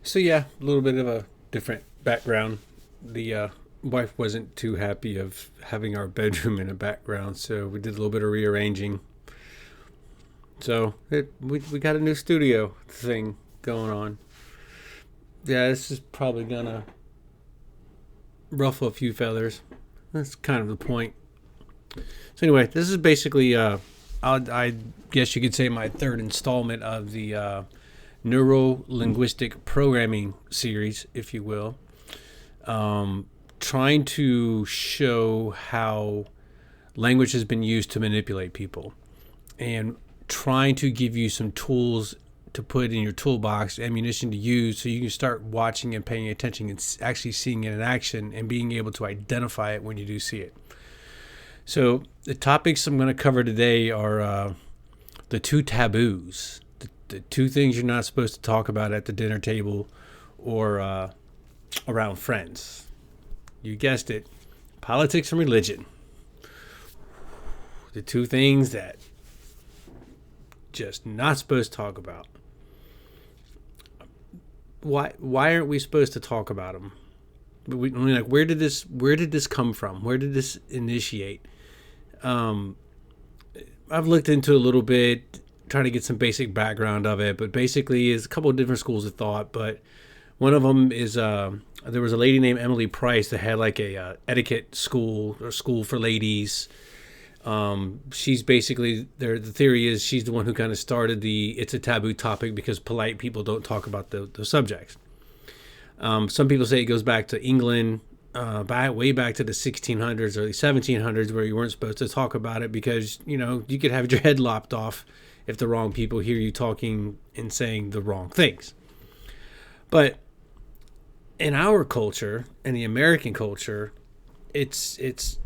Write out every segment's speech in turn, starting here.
So yeah, a little bit of a different background. The wife wasn't too happy of having our bedroom in the background, so we did a little bit of rearranging. We got a new studio thing going on. Yeah, this is probably gonna ruffle a few feathers. That's kind of the point. So anyway, this is basically I guess you could say my third installment of the neuro linguistic programming series, if you will. Trying to show how language has been used to manipulate people and trying to give you some tools to put in your toolbox, ammunition to use, so you can start watching and paying attention and actually seeing it in action and being able to identify it when you do see it. So the topics I'm going to cover today are the two taboos, the two things you're not supposed to talk about at the dinner table or around friends. You guessed it, politics and religion. The two things that just not supposed to talk about. Why aren't we supposed to talk about them? Where did this come from? Where did this initiate? I've looked into it a little bit, trying to get some basic background of it, but basically it's a couple of different schools of thought. But one of them is there was a lady named Emily Price that had like a etiquette school or school for ladies. She's basically the theory is she's the one who kind of started it's a taboo topic because polite people don't talk about the subjects. Some people say it goes back to England, way back to the 1600s, early 1700s, where you weren't supposed to talk about it because, you could have your head lopped off if the wrong people hear you talking and saying the wrong things. But in our culture, in the American culture, it's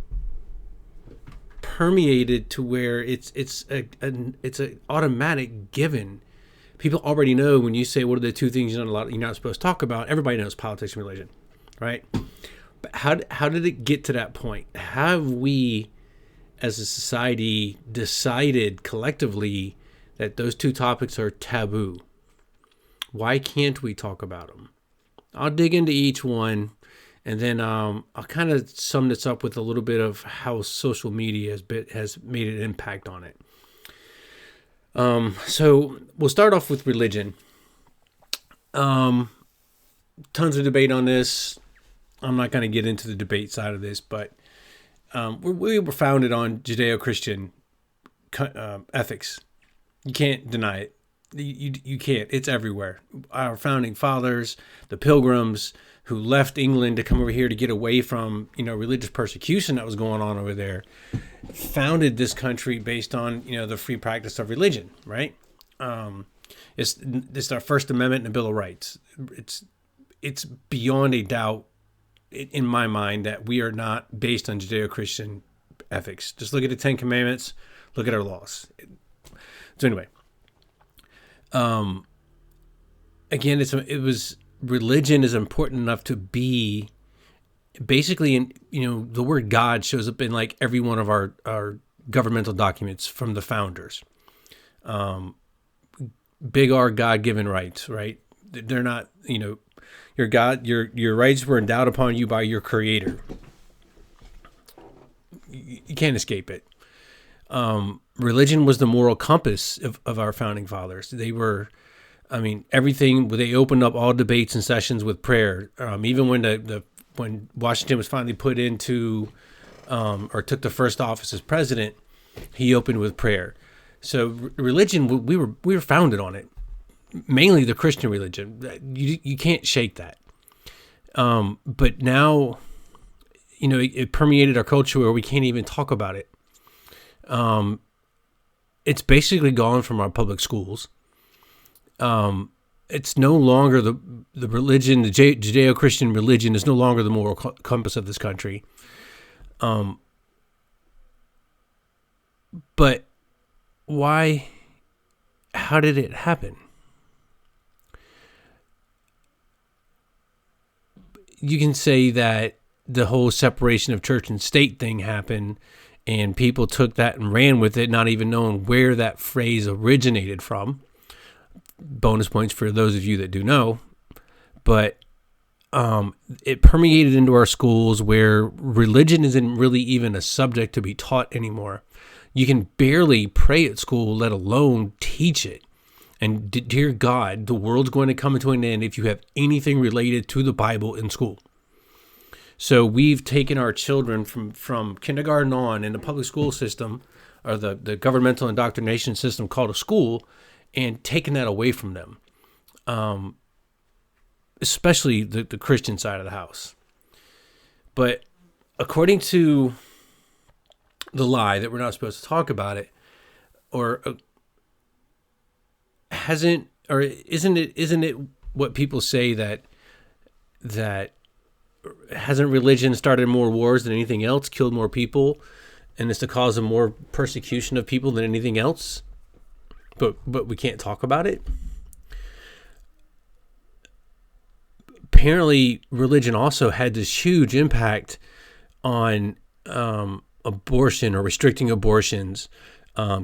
permeated to where it's an automatic given. People already know when you say what are the two things you're not supposed to talk about. Everybody knows politics and religion, right? But how did it get to that point? Have we, as a society, decided collectively that those two topics are taboo? Why can't we talk about them? I'll dig into each one, and then I'll kind of sum this up with a little bit of how social media has made an impact on it. So we'll start off with religion. Tons of debate on this. I'm not going to get into the debate side of this, but we were founded on Judeo-Christian ethics. You can't deny it. You can't. It's everywhere. Our founding fathers, the Pilgrims who left England to come over here to get away from, religious persecution that was going on over there, founded this country based on, the free practice of religion, right? It's our First Amendment and the Bill of Rights. It's beyond a doubt in my mind that we are not based on Judeo-Christian ethics. Just look at the Ten Commandments, look at our laws. So anyway, again, religion is important enough to be basically the word God shows up in like every one of our governmental documents from the founders. Big R, God-given rights, right? They're not, your God, your rights were endowed upon you by your creator. You can't escape it. Religion was the moral compass of our founding fathers. They were, everything. They opened up all debates and sessions with prayer. Even when Washington was finally put into or took the first office as president, he opened with prayer. So religion, we were founded on it. Mainly the Christian religion. You can't shake that. But now, it permeated our culture where we can't even talk about it. It's basically gone from our public schools. It's no longer the religion, the Judeo-Christian religion is no longer the moral compass of this country. But why? How did it happen? You can say that the whole separation of church and state thing happened and people took that and ran with it, not even knowing where that phrase originated from. Bonus points for those of you that do know. but it permeated into our schools where religion isn't really even a subject to be taught anymore. You can barely pray at school, let alone teach it. And dear God, the world's going to come to an end if you have anything related to the Bible in school. So we've taken our children from kindergarten on in the public school system, or the governmental indoctrination system called a school, and taken that away from them, especially the Christian side of the house. But according to the lie that we're not supposed to talk about it, or isn't it what people say that hasn't religion started more wars than anything else, killed more people, and it's the cause of more persecution of people than anything else? But we can't talk about it. Apparently, religion also had this huge impact on abortion or restricting abortions,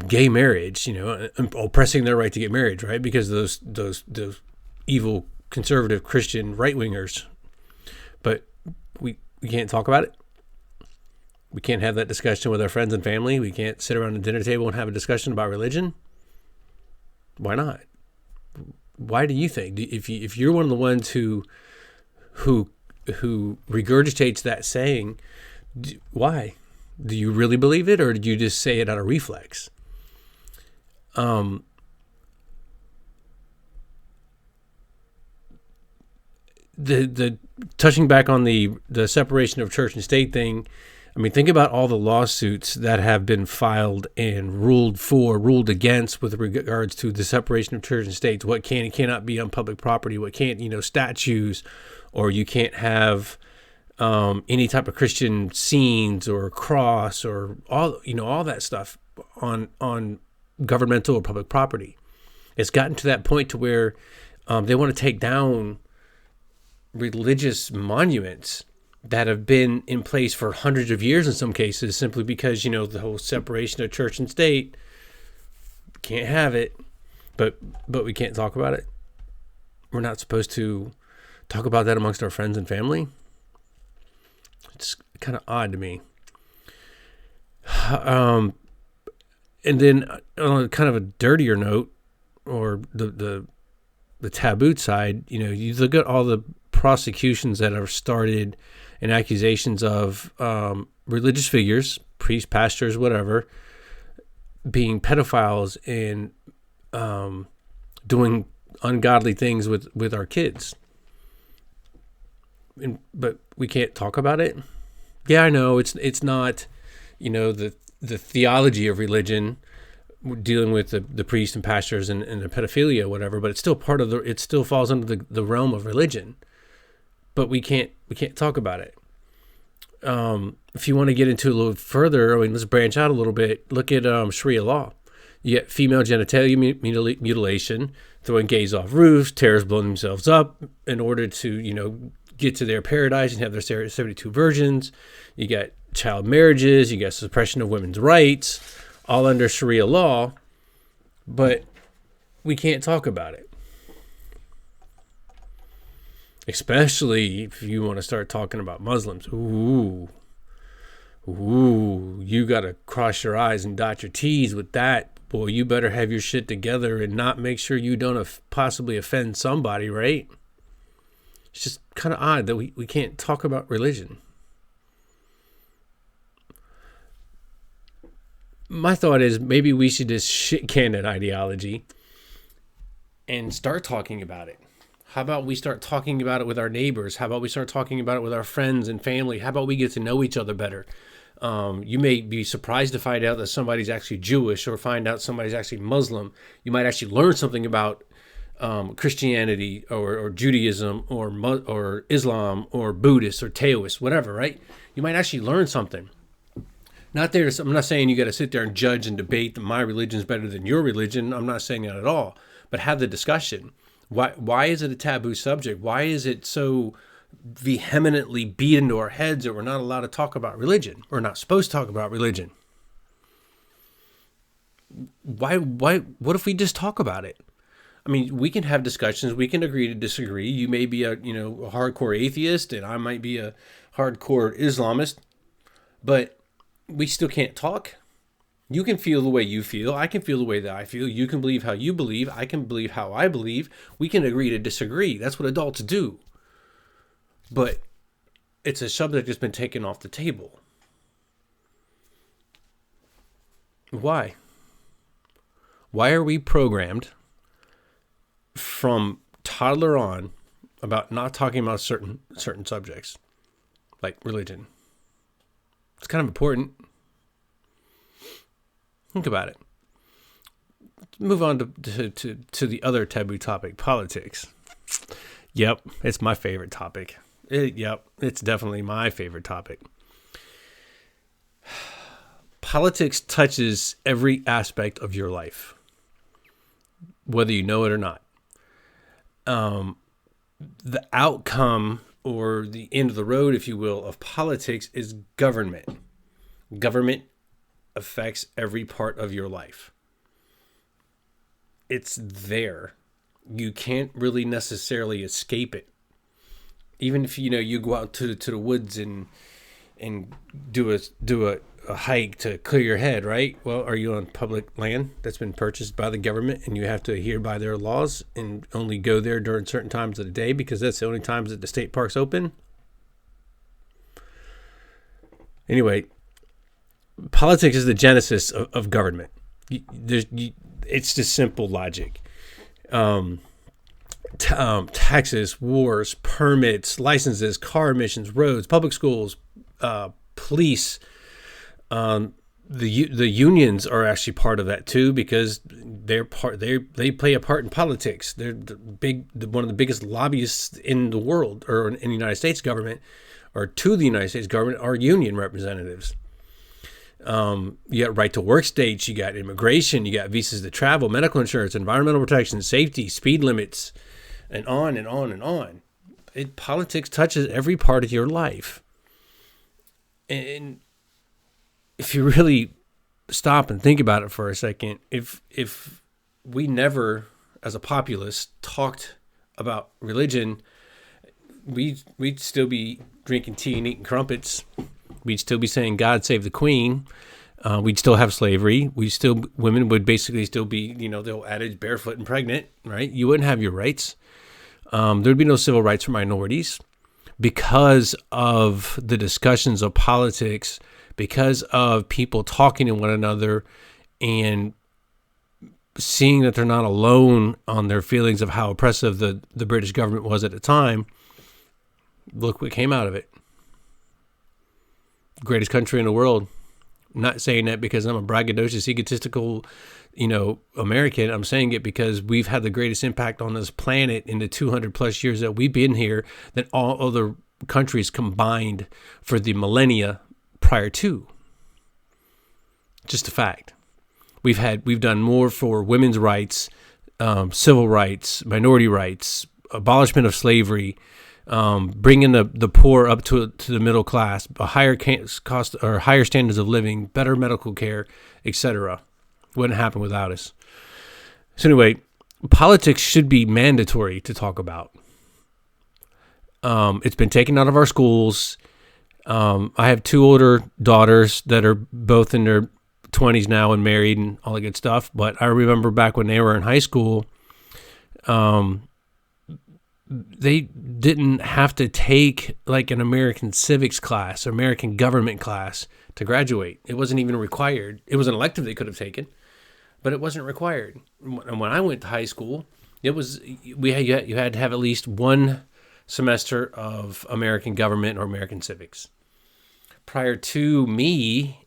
gay marriage, oppressing their right to get married, right? Because those evil conservative Christian right-wingers. But we can't talk about it. We can't have that discussion with our friends and family. We can't sit around the dinner table and have a discussion about religion. Why not? Why do you think? If you're one of the ones who regurgitates that saying, why? Do you really believe it, or did you just say it out of reflex? The touching back on the separation of church and state thing, I mean, think about all the lawsuits that have been filed and ruled against with regards to the separation of church and states. What can and cannot be on public property, what can't, statues, or you can't have any type of Christian scenes or cross or all that stuff on governmental or public property. It's gotten to that point to where they want to take down religious monuments that have been in place for hundreds of years in some cases, simply because, the whole separation of church and state, can't have it, but we can't talk about it. We're not supposed to talk about that amongst our friends and family. It's kind of odd to me. And then on kind of a dirtier note, or the taboo side, you look at all the prosecutions that are started and accusations of religious figures, priests, pastors, whatever, being pedophiles and doing ungodly things with our kids. But we can't talk about it. Yeah, I know it's not, the theology of religion dealing with the priests and pastors and the pedophilia, or whatever, but it's still it still falls under the realm of religion. But we can't talk about it. If you want to get into it a little further, let's branch out a little bit. Look at Sharia law. You get female genitalia mutilation, throwing gays off roofs, terrorists blowing themselves up in order to, get to their paradise and have their 72 virgins. You got child marriages. You got suppression of women's rights, all under Sharia law. But we can't talk about it. Especially if you want to start talking about Muslims. Ooh, you got to cross your I's and dot your T's with that. Boy, you better have your shit together and not make sure you don't possibly offend somebody, right? It's just kind of odd that we can't talk about religion. My thought is maybe we should just shit can that ideology and start talking about it. How about we start talking about it with our neighbors? How about we start talking about it with our friends and family? How about we get to know each other better? You may be surprised to find out that somebody's actually Jewish, or find out somebody's actually Muslim. You might actually learn something about Christianity or Judaism or Islam or Buddhist or Taoist, whatever, right? You might actually learn something. I'm not saying you got to sit there and judge and debate that my religion is better than your religion. I'm not saying that at all. But have the discussion. Why is it a taboo subject? Why is it so vehemently beat into our heads that we're not allowed to talk about religion? We're not supposed to talk about religion. Why? What if we just talk about it? I mean, we can have discussions. We can agree to disagree. You may be a hardcore atheist, and I might be a hardcore Islamist, but we still can't talk. You can feel the way you feel. I can feel the way that I feel. You can believe how you believe. I can believe how I believe. We can agree to disagree. That's what adults do. But it's a subject that's been taken off the table. Why? Why are we programmed from toddler on about not talking about certain subjects, like religion? It's kind of important. Think about it. Move on to the other taboo topic, politics. Yep, it's my favorite topic. It's definitely my favorite topic. Politics touches every aspect of your life, whether you know it or not. The outcome, or the end of the road, if you will, of politics is government. Government affects every part of your life. It's there. You can't really necessarily escape it. Even if you go out to the woods and do a hike to clear your head, right? Well, are you on public land that's been purchased by the government, and you have to adhere by their laws and only go there during certain times of the day because that's the only times that the state park's open? Anyway, politics is the genesis of government. It's just simple logic. Taxes, wars, permits, licenses, car emissions, roads, public schools, police. The unions are actually part of that too, because they play a part in politics. They're one of the biggest lobbyists in the world, or in the United States government, or to the United States government, are union representatives. You got right to work states, you got immigration, you got visas to travel, medical insurance, environmental protection, safety, speed limits, and on and on and on. Politics touches every part of your life. And if you really stop and think about it for a second, if we never, as a populace, talked about religion, we'd still be drinking tea and eating crumpets. We'd still be saying, God save the Queen. We'd still have slavery. Women would basically still be, the old adage, barefoot and pregnant, right? You wouldn't have your rights. There'd be no civil rights for minorities because of the discussions of politics, because of people talking to one another and seeing that they're not alone on their feelings of how oppressive the British government was at the time. Look what came out of it. Greatest country in the world. I'm not saying that because I'm a braggadocious, egotistical, American. I'm saying it because we've had the greatest impact on this planet in the 200 plus years that we've been here than all other countries combined for the millennia prior to. Just a fact. We've done more for women's rights, civil rights, minority rights, abolishment of slavery, bringing the poor up to the middle class, a higher cost or higher standards of living, better medical care, etc. Wouldn't happen without us. So anyway, politics should be mandatory to talk about. It's been taken out of our schools. I have two older daughters that are both in their 20s now and married and all that good stuff. But I remember back when they were in high school, they didn't have to take like an American civics class or American government class to graduate. It wasn't even required. It was an elective they could have taken, but it wasn't required. And when I went to high school, you had to have at least one semester of American government or American civics. Prior to me,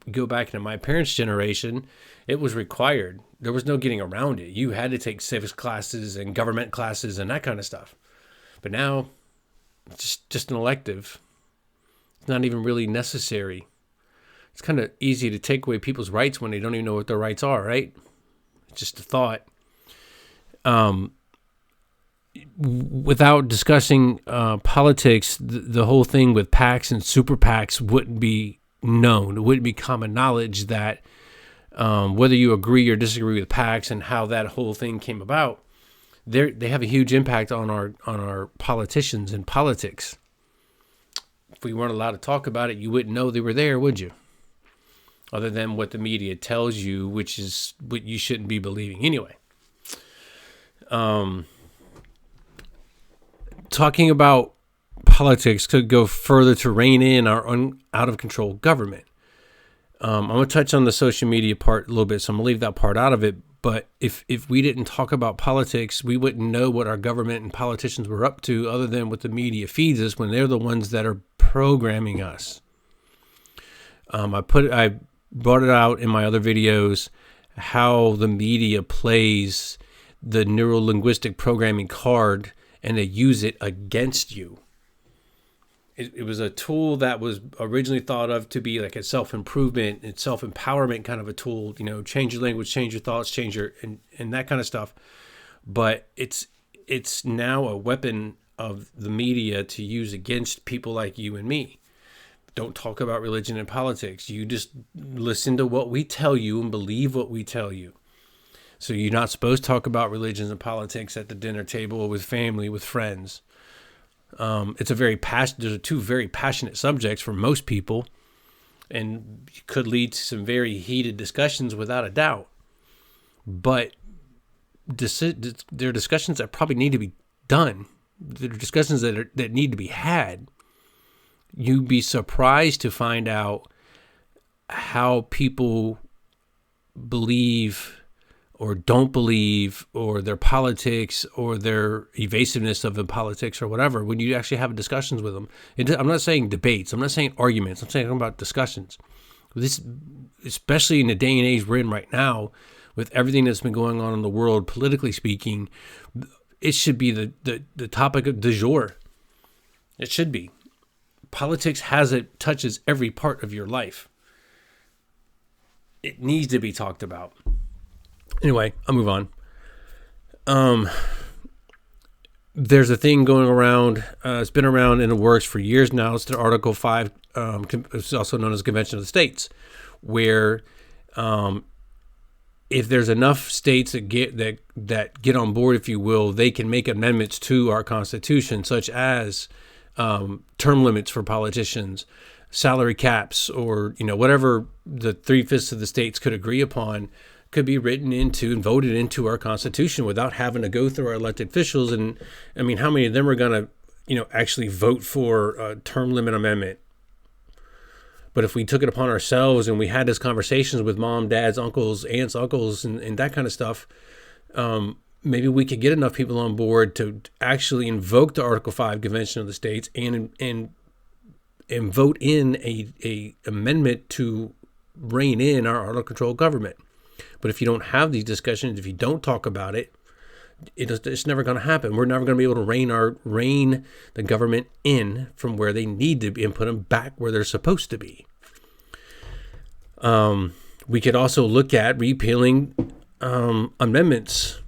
go back into my parents' generation, it was required. There was no getting around it. You had to take civics classes and government classes and that kind of stuff. But now, it's just an elective. It's not even really necessary. It's kind of easy to take away people's rights when they don't even know what their rights are, right? It's just a thought. Without discussing politics, the whole thing with PACs and super PACs wouldn't be known. It wouldn't be common knowledge that whether you agree or disagree with PACs and how that whole thing came about, they have a huge impact on our politicians and politics. If we weren't allowed to talk about it, you wouldn't know they were there, would you? Other than what the media tells you, which is what you shouldn't be believing. Anyway, talking about politics could go further to rein in our out of control government. I'm going to touch on the social media part a little bit, so I'm going to leave that part out of it. But if we didn't talk about politics, we wouldn't know what our government and politicians were up to, other than what the media feeds us when they're the ones that are programming us. I brought it out in my other videos how the media plays the neuro-linguistic programming card, and they use it against you. It was a tool that was originally thought of to be like a self-improvement and self-empowerment kind of a tool, change your language, change your thoughts, change your, and that kind of stuff. But it's now a weapon of the media to use against people like you and me. Don't talk about religion and politics. You just listen to what we tell you and believe what we tell you. So you're not supposed to talk about religions and politics at the dinner table or with family, with friends. Those are two very passionate subjects for most people, and could lead to some very heated discussions without a doubt. But there are discussions that probably need to be done. There are discussions that need to be had. You'd be surprised to find out how people believe or don't believe, or their politics, or their evasiveness of the politics, or whatever, when you actually have discussions with them. I'm not saying debates. I'm not saying arguments. I'm saying about discussions. This, especially in the day and age we're in right now, with everything that's been going on in the world, politically speaking, it should be the topic of du jour. It should be. Politics touches every part of your life. It needs to be talked about. Anyway, I'll move on. There's a thing going around. It's been around in the works for years now. It's the Article 5. It's also known as the Convention of the States, where if there's enough states that get on board, if you will, they can make amendments to our Constitution, such as term limits for politicians, salary caps, or whatever the 3/5 of the states could agree upon, could be written into and voted into our Constitution without having to go through our elected officials. And I mean, how many of them are going to, actually vote for a term limit amendment? But if we took it upon ourselves and we had these conversations with mom, dads, uncles, aunts, uncles, and that kind of stuff, maybe we could get enough people on board to actually invoke the Article 5 Convention of the States and vote in a amendment to rein in our out of control government. But if you don't have these discussions, if you don't talk about it, it's never going to happen. We're never going to be able to rein the government in from where they need to be and put them back where they're supposed to be. We could also look at repealing amendments,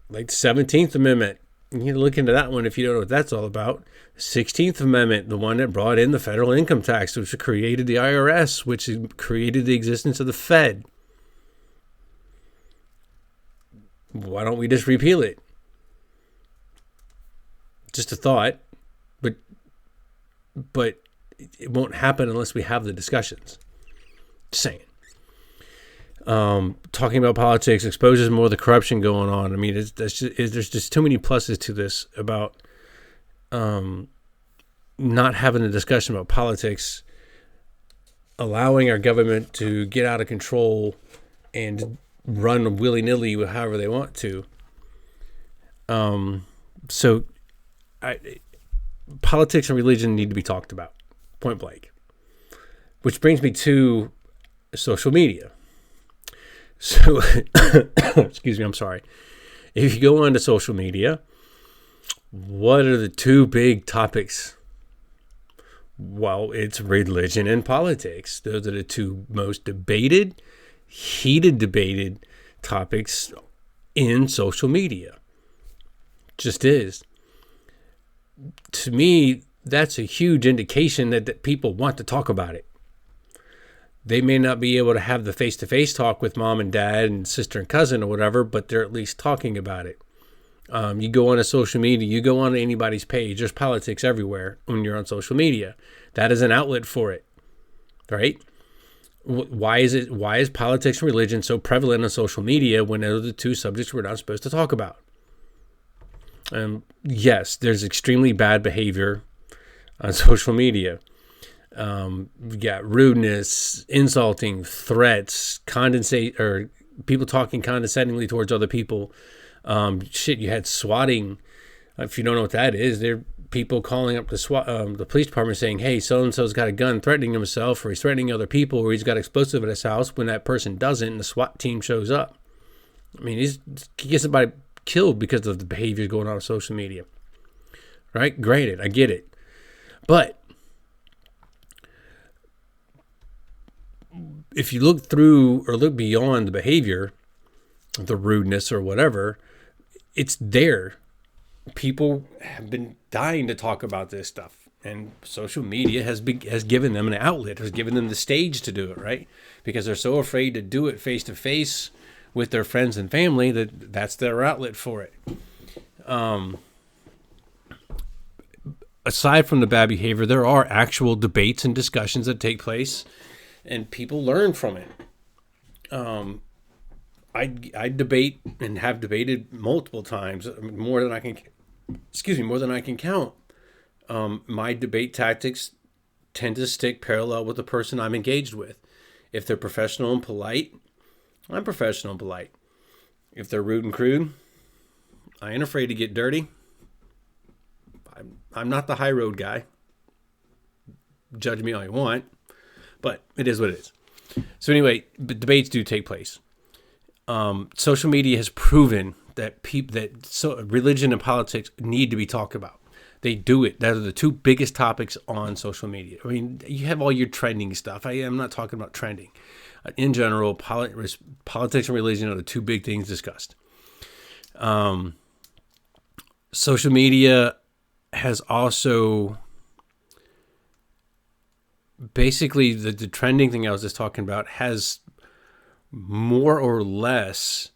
like the 17th Amendment. You need to look into that one if you don't know what that's all about. 16th Amendment, the one that brought in the federal income tax, which created the IRS, which created the existence of the Fed. Why don't we just repeal it? Just a thought, but it won't happen unless we have the discussions. Just saying. Talking about politics exposes more of the corruption going on. I mean, there's just too many pluses to this about not having a discussion about politics, allowing our government to get out of control and run willy-nilly however they want to. So politics and religion need to be talked about, point blank. Which brings me to social media. So, excuse me, I'm sorry. If you go onto social media, what are the two big topics? Well, it's religion and politics. Those are the two most heated debated topics in social media. Just is. To me, that's a huge indication that people want to talk about it. They may not be able to have the face-to-face talk with mom and dad and sister and cousin or whatever, but they're at least talking about it. You go on a social media, you go on anybody's page, there's politics everywhere when you're on social media. That is an outlet for it, right? Why is politics and religion so prevalent on social media when those are the two subjects we're not supposed to talk about? Yes, there's extremely bad behavior on social media. You got rudeness, insulting, threats, or people talking condescendingly towards other people. You had swatting. If you don't know what that is, they're people calling up the police department saying, hey, so-and-so's got a gun threatening himself, or he's threatening other people, or he's got explosive at his house, when that person doesn't and the SWAT team shows up. I mean, he gets somebody killed because of the behavior going on social media. Right? Granted, I get it. But if you look through or look beyond the behavior, the rudeness or whatever, it's there. People have been dying to talk about this stuff, and social media has given them an outlet, has given them the stage to do it, right? Because they're so afraid to do it face to face with their friends and family that's their outlet for it. Aside from the bad behavior, there are actual debates and discussions that take place, and people learn from it. I debate and have debated multiple times, more than I can count. My debate tactics tend to stick parallel with the person I'm engaged with. If they're professional and polite, I'm professional and polite. If they're rude and crude, I ain't afraid to get dirty. I'm not the high road guy. Judge me all you want, but it is what it is. So anyway, debates do take place. Social media has proven that religion and politics need to be talked about. They do it. That are the two biggest topics on social media. I mean, you have all your trending stuff. I'm not talking about trending. In general, politics and religion are the two big things discussed. Social media has also basically the trending thing I was just talking about has more or less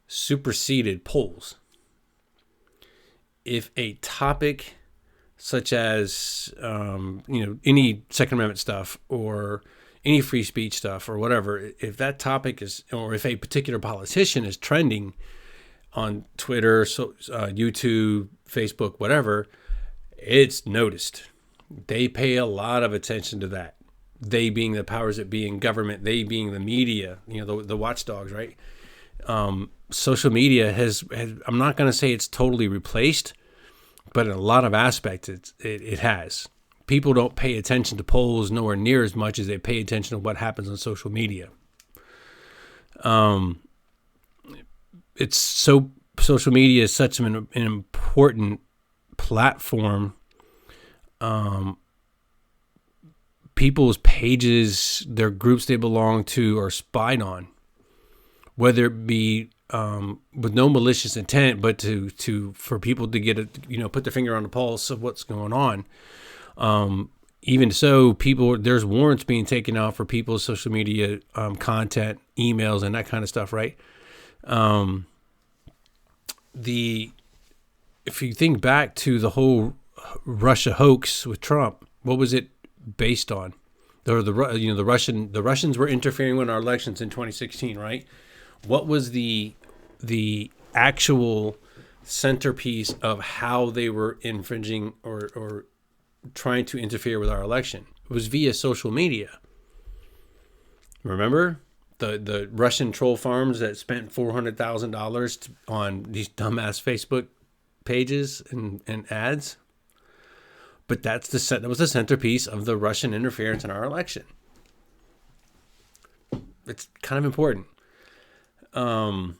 superseded polls. If a topic such as any Second Amendment stuff or any free speech stuff or whatever, if that topic is, or if a particular politician is trending on Twitter, YouTube, Facebook, whatever, it's noticed. They pay a lot of attention to that. They being the powers that be in government, they being the media, the watchdogs, right? Social media has I'm not going to say it's totally replaced, but in a lot of aspects it has. People don't pay attention to polls nowhere near as much as they pay attention to what happens on social media. Social media is such an important platform. People's pages, their groups they belong to, are spied on, whether it be with no malicious intent, but for people to get put their finger on the pulse of what's going on. Even so, there's warrants being taken out for people's social media content, emails, and that kind of stuff, right? If you think back to the whole Russia hoax with Trump, what was it based on? The Russians were interfering with our elections in 2016, right? What was the actual centerpiece of how they were infringing or trying to interfere with our election? It was via social media. Remember the Russian troll farms that spent $400,000 on these dumbass Facebook pages and ads? But that was the centerpiece of the Russian interference in our election. It's kind of important. And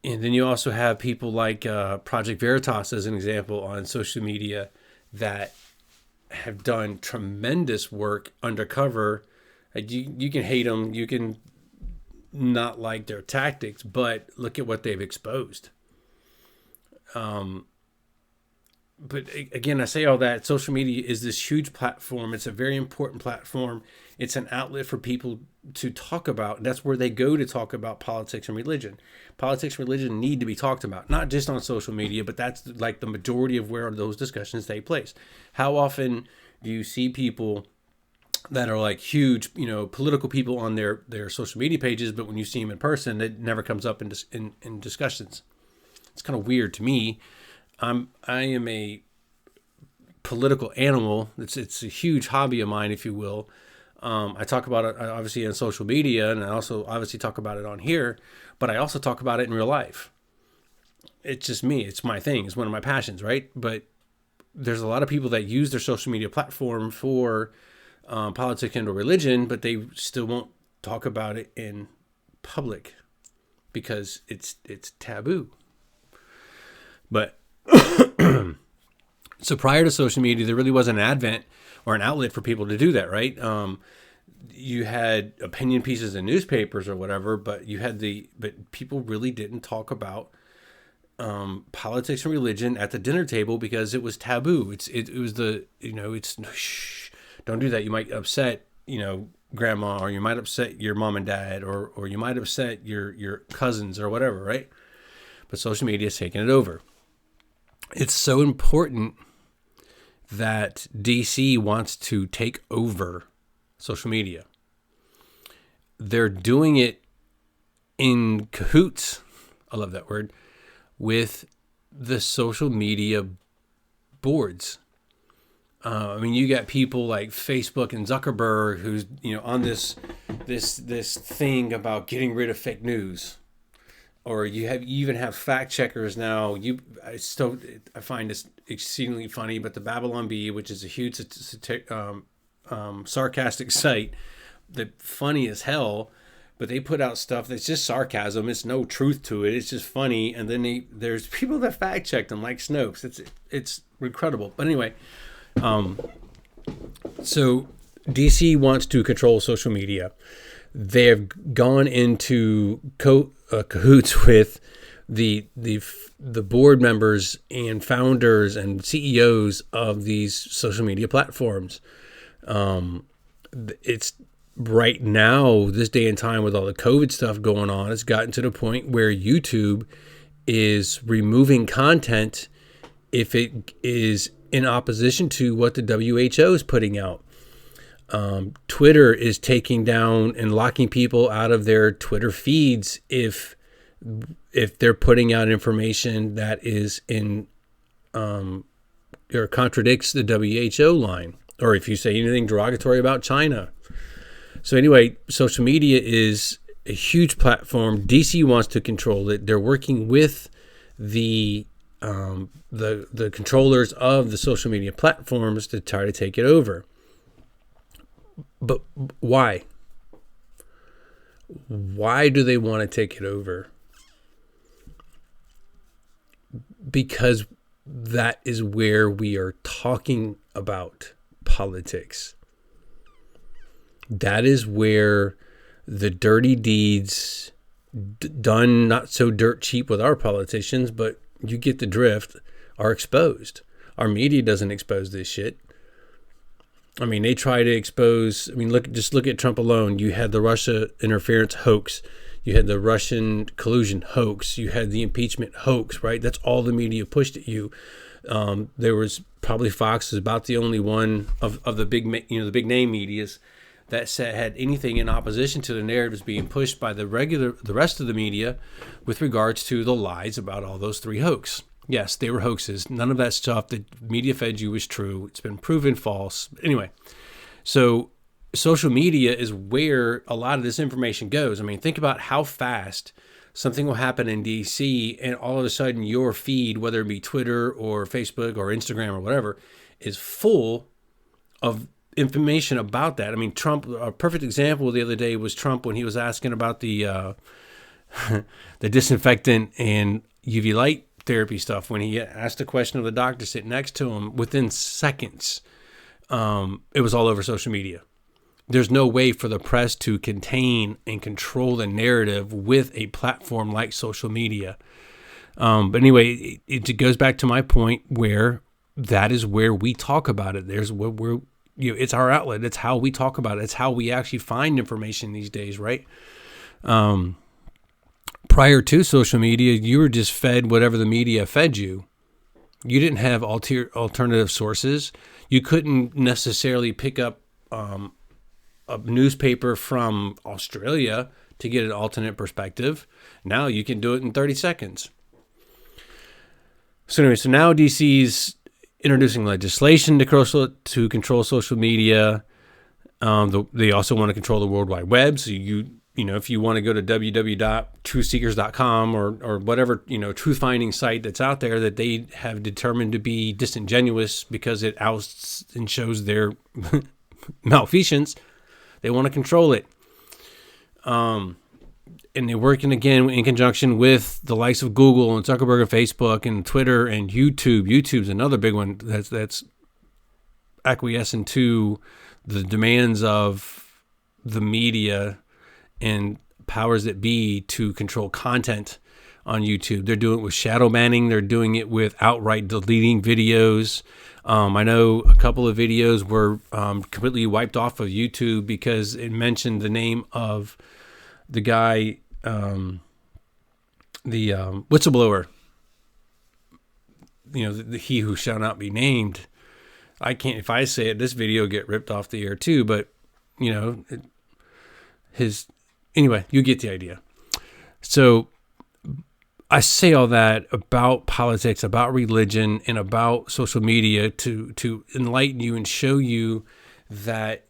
then you also have people like Project Veritas, as an example, on social media that have done tremendous work undercover. You can hate them, you can not like their tactics, but look at what they've exposed. again, I say all that. Social media is this huge platform. It's a very important platform. It's an outlet for people to talk about. That's where they go to talk about politics and religion. Politics and religion need to be talked about, not just on social media, but that's like the majority of where those discussions take place. How often do you see people that are like huge, political people on their social media pages, but when you see them in person, it never comes up in discussions? It's kind of weird to me. I am a political animal. It's a huge hobby of mine, if you will. I talk about it obviously on social media, and I also obviously talk about it on here, but I also talk about it in real life. It's just me. It's my thing. It's one of my passions, right? But there's a lot of people that use their social media platform for politics and or religion, but they still won't talk about it in public because it's taboo. But so prior to social media, there really wasn't an advent or an outlet for people to do that, right? You had opinion pieces in newspapers or whatever, but people really didn't talk about politics and religion at the dinner table because it was taboo. It was shh, don't do that. You might upset, grandma, or you might upset your mom and dad, or you might upset your cousins or whatever, right? But social media is taking it over. It's so important that DC wants to take over social media. They're doing it in cahoots, I love that word, with the social media boards. You got people like Facebook and Zuckerberg who's on this thing about getting rid of fake news. Or you even have fact checkers now. I find this exceedingly funny, but the Babylon Bee, which is a huge sarcastic site, that funny as hell, but they put out stuff that's just sarcasm. It's no truth to it. It's just funny, and then there's people that fact check them like Snopes. It's incredible. But anyway, so DC wants to control social media. They have gone into cahoots with the board members and founders and CEOs of these social media platforms. It's right now, this day and time, with all the COVID stuff going on, it's gotten to the point where YouTube is removing content if it is in opposition to what the WHO is putting out. Twitter is taking down and locking people out of their Twitter feeds if they're putting out information that is in or contradicts the WHO line, or if you say anything derogatory about China. So anyway, social media is a huge platform. DC wants to control it. They're working with the controllers of the social media platforms to try to take it over. But why? Why do they want to take it over? Because that is where we are talking about politics. That is where the dirty deeds done not so dirt cheap with our politicians, but you get the drift, are exposed. Our media doesn't expose this shit. They try to expose. Look at Trump alone. You had the Russia interference hoax. You had the Russian collusion hoax. You had the impeachment hoax, right? That's all the media pushed at you. There was probably Fox is about the only one of the big name medias that had anything in opposition to the narratives being pushed by the rest of the media with regards to the lies about all those three hoax. Yes, they were hoaxes. None of that stuff that media fed you was true. It's been proven false. Anyway, so social media is where a lot of this information goes. Think about how fast something will happen in DC and all of a sudden your feed, whether it be Twitter or Facebook or Instagram or whatever, is full of information about that. Trump, a perfect example the other day was Trump when he was asking about the disinfectant and UV light therapy stuff. When he asked a question of the doctor sitting next to him, within seconds, it was all over social media. There's no way for the press to contain and control the narrative with a platform like social media. But anyway, it goes back to my point where that is where we talk about it. There's where we're, it's our outlet. It's how we talk about it. It's how we actually find information these days, right? Prior to social media, you were just fed whatever the media fed you. You didn't have alternative sources. You couldn't necessarily pick up a newspaper from Australia to get an alternate perspective. Now you can do it in 30 seconds. So anyway, so now DC's introducing legislation to control social media. They also want to control the World Wide Web. So if you want to go to www.truthseekers.com or whatever, truth finding site that's out there that they have determined to be disingenuous because it ousts and shows their malfeasance, they want to control it. And they're working again in conjunction with the likes of Google and Zuckerberg and Facebook and Twitter and YouTube. YouTube's another big one that's acquiescent to the demands of the media and powers that be to control content on YouTube. They're doing it with shadow banning. They're doing it with outright deleting videos. I know a couple of videos were completely wiped off of YouTube because it mentioned the name of the guy, the whistleblower, he who shall not be named. I can't, if I say it, this video will get ripped off the air too, but anyway, you get the idea. So I say all that about politics, about religion, and about social media to enlighten you and show you that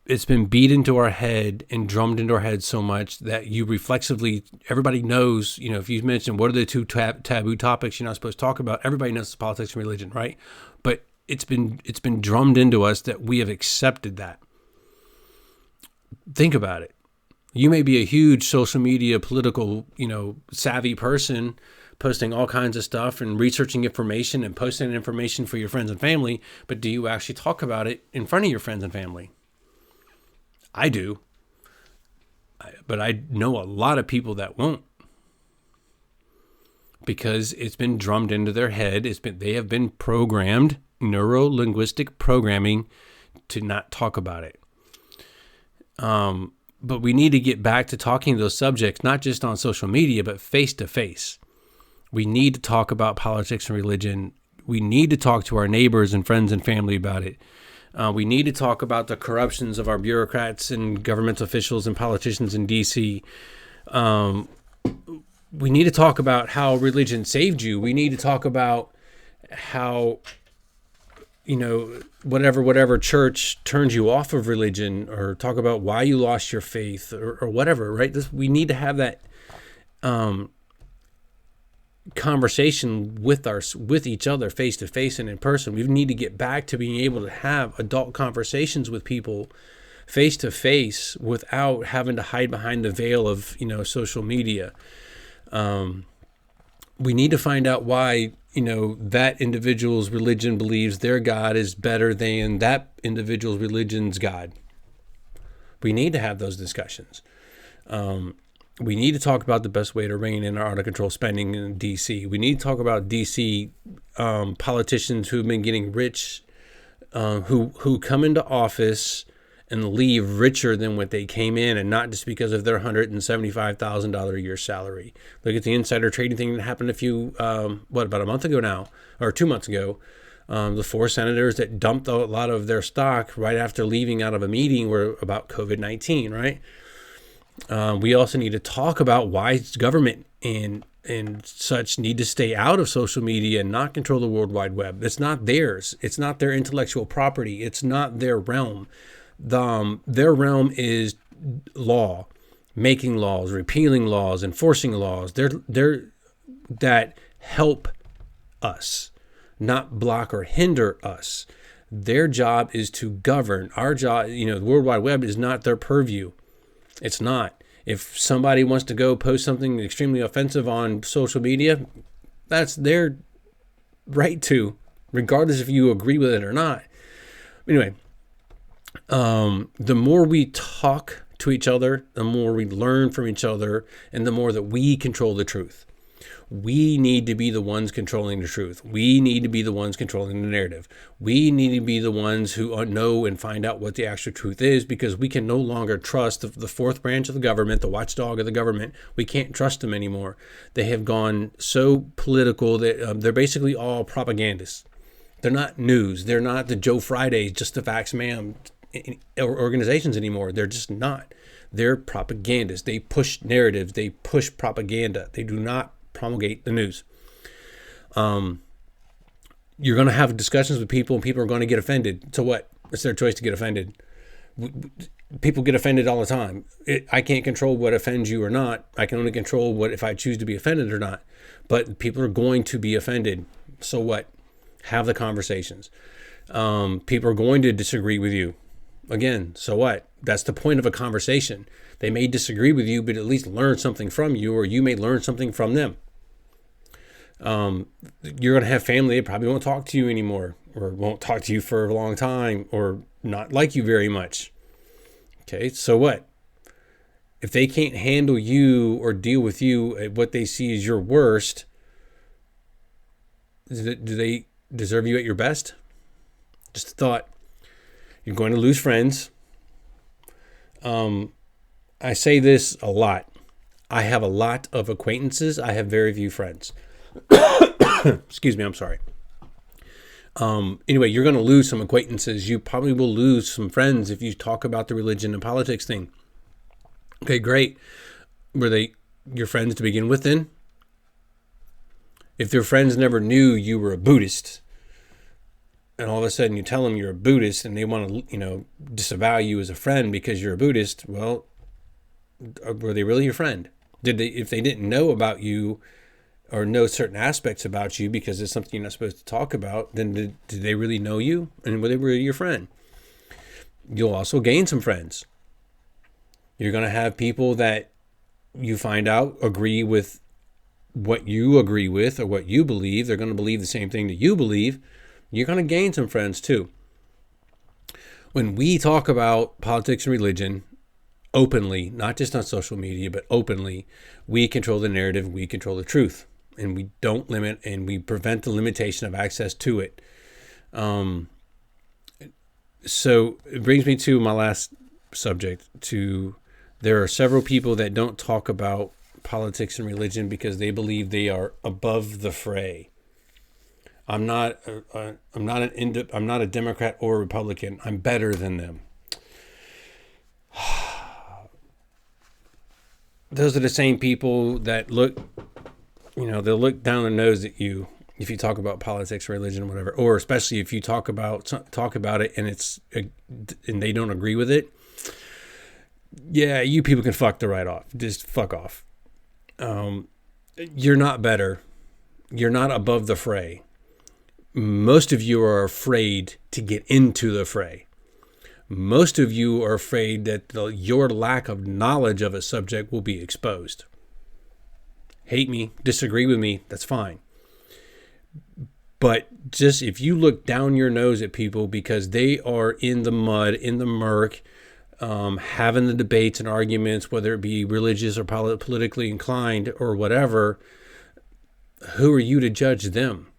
it's been beat into our head and drummed into our head so much that you reflexively, everybody knows, if you mention what are the two taboo topics you're not supposed to talk about, everybody knows it's politics and religion, right? But it's been drummed into us that we have accepted that. Think about it. You may be a huge social media, political, savvy person, posting all kinds of stuff and researching information and posting information for your friends and family, but do you actually talk about it in front of your friends and family? I do. But I know a lot of people that won't. Because it's been drummed into their head. They have been programmed, neuro-linguistic programming, to not talk about it. But we need to get back to talking those subjects, not just on social media, but face to face. We need to talk about politics and religion. We need to talk to our neighbors and friends and family about it. We need to talk about the corruptions of our bureaucrats and government officials and politicians in D.C. We need to talk about how religion saved you. We need to talk about how, whatever church turned you off of religion, or talk about why you lost your faith or whatever, right? We need to have that conversation with each other face to face and in person. We need to get back to being able to have adult conversations with people face to face without having to hide behind the veil of social media. We need to find out why that individual's religion believes their God is better than that individual's religion's God. We need to have those discussions. We need to talk about the best way to rein in our out of control spending in D.C. We need to talk about D.C. Politicians who've been getting rich, who come into office and leave richer than what they came in, and not just because of their $175,000 a year salary. Look at the insider trading thing that happened about a month ago now, or 2 months ago. The 4 senators that dumped a lot of their stock right after leaving out of a meeting were about COVID-19, right? We also need to talk about why government and such need to stay out of social media and not control the World Wide Web. It's not theirs. It's not their intellectual property. It's not their realm. Their realm is law, making laws, repealing laws, enforcing laws. They're that help us, not block or hinder us. Their job is to govern. Our job, the World Wide Web is not their purview. It's not. If somebody wants to go post something extremely offensive on social media, that's their right to, regardless if you agree with it or not. Anyway, the more we talk to each other, the more we learn from each other, and the more that we control the truth. We need to be the ones controlling the truth. We need to be the ones controlling the narrative. We need to be the ones who know and find out what the actual truth is, because we can no longer trust the fourth branch of the government, the watchdog of the government. We can't trust them anymore. They have gone so political that they're basically all propagandists. They're not news. They're not the Joe Fridays, just the facts, ma'am, organizations anymore. They're just not. They're propagandists. They push narratives. They push propaganda. They do not promulgate the news. You're going to have discussions with people, and people are going to get offended. So what? It's their choice to get offended. People get offended all the time. I can't control what offends you or not. I can only control what if I choose to be offended or not. But people are going to be offended. So what? Have the conversations. People are going to disagree with you. Again, so what? That's the point of a conversation. They may disagree with you, but at least learn something from you, or you may learn something from them. You're going to have family that probably won't talk to you anymore, or won't talk to you for a long time, or not like you very much. Okay, so what? If they can't handle you or deal with you at what they see as your worst, do they deserve you at your best? Just a thought. You're going to lose friends. I say this a lot. I have a lot of acquaintances. I have very few friends. Excuse me, I'm sorry. Anyway, you're going to lose some acquaintances. You probably will lose some friends if you talk about the religion and politics thing. Okay, great. Were they your friends to begin with then? If their friends never knew you were a Buddhist, and all of a sudden you tell them you're a Buddhist and they want to, disavow you as a friend because you're a Buddhist, well, were they really your friend? If they didn't know about you or know certain aspects about you because it's something you're not supposed to talk about, then did they really know you? And were they really your friend? You'll also gain some friends. You're going to have people that you find out agree with what you agree with or what you believe. They're going to believe the same thing that you believe. You're going to gain some friends too. When we talk about politics and religion openly, not just on social media, but openly, we control the narrative, we control the truth, and we don't limit and we prevent the limitation of access to it. So it brings me to my last subject. There are several people that don't talk about politics and religion because they believe they are above the fray. I'm not a Democrat or a Republican. I'm better than them. Those are the same people that they'll look down their nose at you if you talk about politics, religion, whatever, or especially if you talk about it and they don't agree with it. Yeah, you people can fuck the right off. Just fuck off. You're not better. You're not above the fray. Most of you are afraid to get into the fray. Most of you are afraid that your lack of knowledge of a subject will be exposed. Hate me, disagree with me, that's fine. But just if you look down your nose at people because they are in the mud, in the murk, having the debates and arguments, whether it be religious or politically inclined or whatever, who are you to judge them?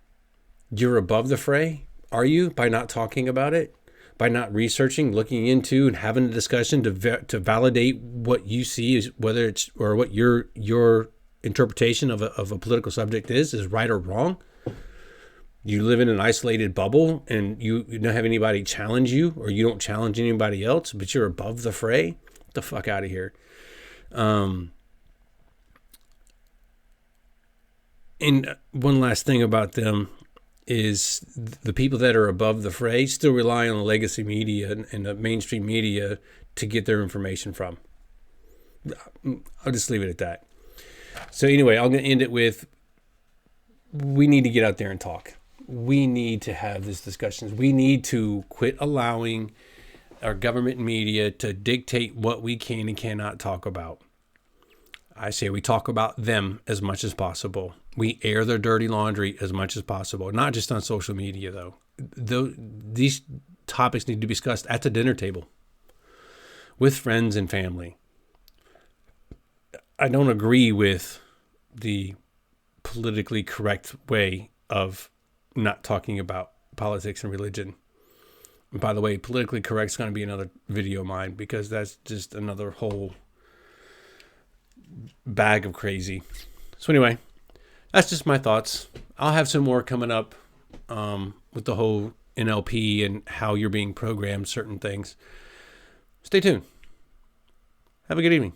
You're above the fray? Are you? By not talking about it? By not researching, looking into, and having a discussion to validate what you see is whether it's or what your interpretation of a political subject is right or wrong? You live in an isolated bubble and you don't have anybody challenge you, or you don't challenge anybody else, but you're above the fray? Get the fuck out of here. And one last thing about them is the people that are above the fray still rely on the legacy media and the mainstream media to get their information from. I'll just leave it at that. So anyway, I'm going to end it with, we need to get out there and talk. We need to have these discussions. We need to quit allowing our government media to dictate what we can and cannot talk about. I say we talk about them as much as possible. We air their dirty laundry as much as possible. Not just on social media, though. These topics need to be discussed at the dinner table with friends and family. I don't agree with the politically correct way of not talking about politics and religion. And by the way, politically correct is going to be another video of mine, because that's just another whole bag of crazy. So anyway, that's just my thoughts. I'll have some more coming up with the whole NLP and how you're being programmed certain things. Stay tuned. Have a good evening.